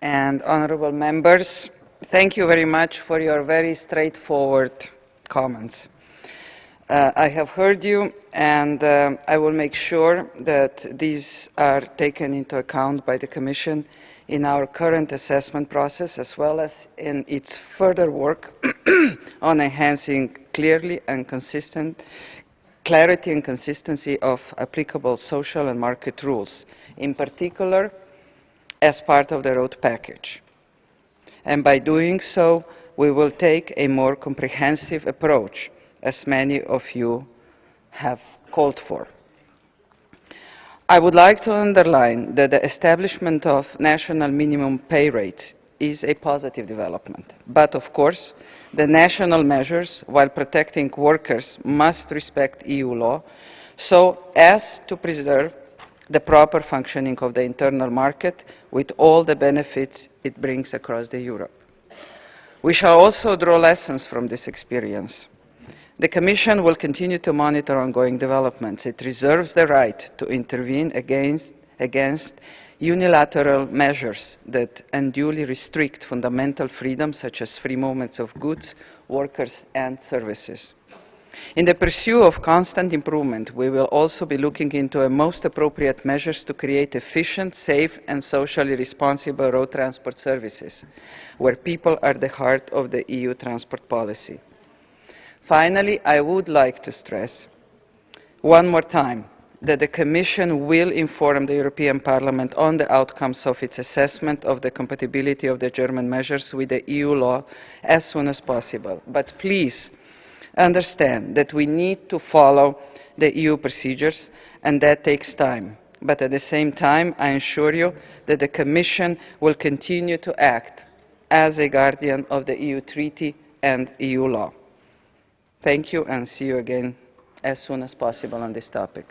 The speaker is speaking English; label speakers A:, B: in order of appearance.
A: and honorable members, thank you very much for your very straightforward comments. I have heard you, and I will make sure that these are taken into account by the Commission in our current assessment process, as well as in its further work on enhancing clarity and consistency of applicable social and market rules, in particular as part of the road package. And by doing so, we will take a more comprehensive approach, as many of you have called for. I would like to underline that the establishment of national minimum pay rates is a positive development. But of course, the national measures, while protecting workers, must respect EU law so as to preserve the proper functioning of the internal market with all the benefits it brings across Europe. We shall also draw lessons from this experience. The Commission will continue to monitor ongoing developments. It reserves the right to intervene against unilateral measures that unduly restrict fundamental freedoms such as free movements of goods, workers and services. In the pursuit of constant improvement, we will also be looking into the most appropriate measures to create efficient, safe and socially responsible road transport services, where people are the heart of the EU transport policy. Finally, I would like to stress one more time that the Commission will inform the European Parliament on the outcomes of its assessment of the compatibility of the German measures with the EU law as soon as possible. But please understand that we need to follow the EU procedures, and that takes time. But at the same time, I assure you that the Commission will continue to act as a guardian of the EU Treaty and EU law. Thank you, and see you again as soon as possible on this topic.